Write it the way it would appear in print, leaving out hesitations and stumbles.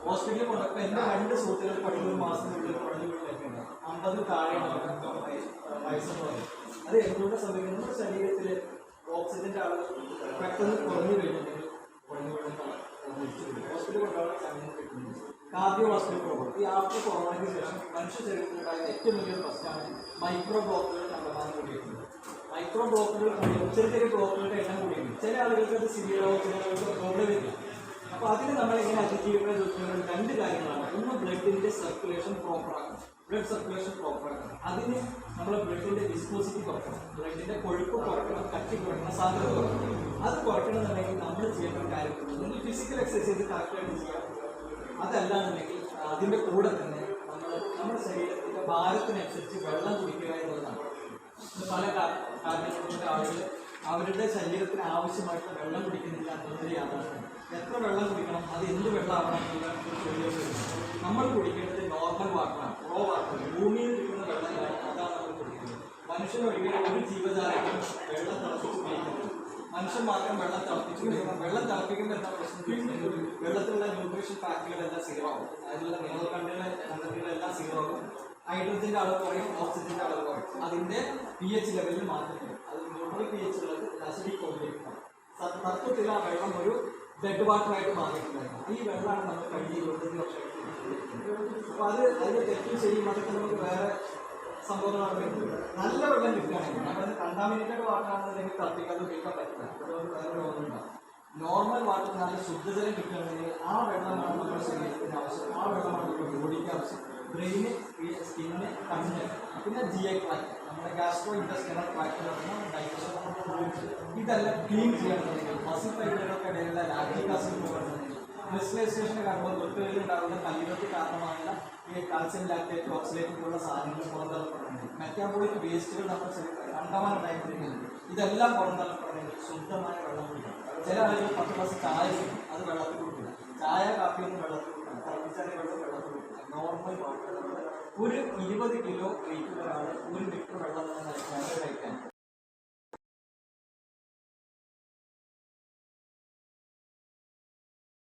ഹോസ്പിറ്റലിൽ കൊണ്ടപ്പോൾ എൻ്റെ 2 സുഹൃത്തുക്കൾ 11 മാസത്തിനുള്ളിൽ കുഴഞ്ഞു വീട്ടിലേക്കുണ്ട്. 50 താഴെയാണ് വയസ്സെന്ന് പറയും. അത് എന്തുകൊണ്ട് സംഭവിക്കുന്നത്? നമ്മുടെ ശരീരത്തിൽ ഓക്സിജൻ്റെ അളവ് പെട്ടെന്ന് കുറഞ്ഞു കഴിഞ്ഞിട്ടുണ്ടെങ്കിൽ കുഴഞ്ഞു വീഴുന്ന ഹോസ്പിറ്റലിൽ കൊണ്ടുപോകാൻ സമയം കിട്ടുന്നത്. Cardio vascular problem. ഈ ആഫ്റ്റർ കൊറോണയ്ക്ക് ശേഷം മനുഷ്യ ശരീരത്തിലുണ്ടായ ഏറ്റവും വലിയൊരു പ്രശ്നമാണ് മൈക്രോ ബ്ലോക്കുകൾ കണ്ടെത്താൻ കൂടിയിട്ടുണ്ട്. മൈക്രോ ബ്ലോക്കുകൾ ചെറിയ ചെറിയ ബ്ലോക്കുകളുടെ എണ്ണം കൂടിയിട്ടുണ്ട്. ചില ആളുകൾക്ക് അത് സിവിയറാവും, ചില ആളുകൾക്ക് പ്രോബ്ലം വരില്ല. അപ്പോൾ അതിന് നമ്മൾ എങ്ങനെ അതിജീവിക്കാൻ ചോദിക്കുന്നത് 2 കാര്യങ്ങളാണ്. ഒന്ന് ബ്ലഡിൻ്റെ സർക്കുലേഷൻ പ്രോപ്പറാക്കണം, ബ്ലഡ് സർക്കുലേഷൻ പ്രോപ്പറാക്കണം. അതിന് നമ്മൾ ബ്ലഡിൻ്റെ വിസ്കോസിറ്റി കുറക്കണം, ബ്ലഡിൻ്റെ കൊഴുപ്പ് കുറക്കണം, കട്ടി കുറക്കണം, സാധ്യത കുറക്കണം. അത് കുറയ്ക്കണമെന്നുണ്ടെങ്കിൽ നമ്മൾ ചെയ്യേണ്ട ഒരു കാര്യമുണ്ട്. നിങ്ങൾ ഫിസിക്കൽ എക്സസൈസ് കറക്റ്റായിട്ട് ചെയ്യാം. അതല്ലാന്നുണ്ടെങ്കിൽ അതിൻ്റെ കൂടെ തന്നെ നമ്മുടെ ശരീരത്തിൻ്റെ ഭാരത്തിനനുസരിച്ച് വെള്ളം കുടിക്കുക എന്നുള്ളതാണ്. പല കാരണങ്ങളുള്ള ആളുകൾ അവരുടെ ശരീരത്തിന് ആവശ്യമായിട്ടുള്ള വെള്ളം കുടിക്കുന്നില്ല എന്നതൊരു യാഥാർത്ഥ്യം. എത്ര വെള്ളം കുടിക്കണം, അത് എന്ത് വെള്ളമാവണം എന്നുള്ള ഒരു ചോദ്യം. നമ്മൾ കുടിക്കേണ്ടത് നോർമൽ വാട്ടറാണ്, റോ വാട്ടർ, ഭൂമിയിൽ കിട്ടുന്ന വെള്ളമാണ്. അതാണ് നമ്മൾ കുടിക്കുന്നത്. മനുഷ്യൻ ഒരിക്കലും ഒരു ജീവജാലങ്ങളും വെള്ളം തിളപ്പിച്ച് ഉപയോഗിക്കുന്നത്. മനുഷ്യൻ മാത്രം വെള്ളം തിളപ്പിച്ച് കുടിക്കണം. വെള്ളം തിളപ്പിക്കുമ്പോൾ എന്താ പ്രശ്നം? വെള്ളത്തിലുള്ള ന്യൂട്രീഷൻ ഫാക്ടറുകളെല്ലാം സീറോ ആകും. അതിലുള്ള മിനറൽ കണ്ടന്റുകളെല്ലാം സീറോ ആകും. ഹൈഡ്രജൻ്റെ അളവ് കുറയും, ഓക്സിജൻ്റെ അളവ് കുറയും. അതിൻ്റെ pH ലെവലിൽ മാറ്റം വരും. അത് ന്യൂട്രൽ pH ഉള്ളത് അസിഡിക് കൊണ്ടിരിക്കണം. തത്വത്തിൽ ആ വെള്ളം ഒരു ഡെഡ് വാട്ടറായിട്ട് മാറിയിട്ടുണ്ടായിരുന്നു. ഈ വെള്ളമാണ് നമ്മൾ കഴിഞ്ഞ 25 വർഷമായിട്ട്. അപ്പോൾ അതിൻ്റെ തെറ്റും ശരിയും അതൊക്കെ നമുക്ക് വേറെ സംഭവങ്ങളാണ് വരുന്നത്. നല്ല വെള്ളം കിട്ടുകയാണെങ്കിൽ നമ്മളത് കണ്ടാമിനേറ്റഡ് വാട്ടറാണെന്നുണ്ടെങ്കിൽ തിളപ്പിക്കാതെ ഉപയോഗിക്കാൻ പറ്റില്ല. അതുകൊണ്ട് വേറെ രോഗങ്ങളുണ്ടാകും. നോർമൽ വാട്ടർ നല്ല ശുദ്ധജലം കിട്ടുകയാണെങ്കിൽ ആ വെള്ളമാണ് നമ്മുടെ ശരീരത്തിന് ആവശ്യം. ആ വെള്ളമാണ് നമ്മുടെ ബോഡിക്ക് ആവശ്യം. ബ്രെയിന്, സ്കിന്നിന്, കണ്ണിന്, പിന്നെ GI ട്രാക്ട്, നമ്മുടെ ഗാസ്ട്രോ ഇൻറ്റസ്റ്റിനൽ ട്രാക്ട്, ഡൈജഷൻ, ഇതെല്ലാം ക്ലീൻ ചെയ്യണമെന്നുണ്ടെങ്കിൽ മസിൽ ഫൈബറുകൾക്ക് ഇടയിലുള്ള ലാക്റ്റിക് ആസിഡ് പോകണമെന്നുണ്ടെങ്കിൽ ക്രിസ്റ്റലൈസേഷന് കാരണം തൊട്ടുകളിലുണ്ടാകുന്ന കല്ലുകൾക്ക് കാരണമായുള്ള ഈ കാൽസ്യം ലാക്ടേറ്റ്, ഓക്സിലേറ്റ് പോലുള്ള സാധനങ്ങൾ പുറന്തള്ളപ്പെടണമെങ്കിൽ മെറ്റാബോളിക് വേസ്റ്റുകൾ നമ്മുടെ ശരീരത്തിൽ ഉണ്ടായിട്ടുണ്ടെങ്കിൽ ഇതെല്ലാം പുറന്തള്ളപ്പെടണമെങ്കിൽ ശുദ്ധമായ വെള്ളം കുടിക്കണം. ചില ആളുകൾ 10 ഗ്ലാസ് ചായ കുടിക്കും, അത് വെള്ളത്തിൽ കുടിക്കില്ല. ചായ കാപ്പിയൊന്നും വെള്ളത്തിൽ കുടിക്കണം, തിളപ്പിച്ചാൽ വെള്ളം വെള്ളത്തിൽ കുടിക്കില്ല. നോർമൽ വാട്ടർ ഒരു 20 കിലോ വെയിറ്റ്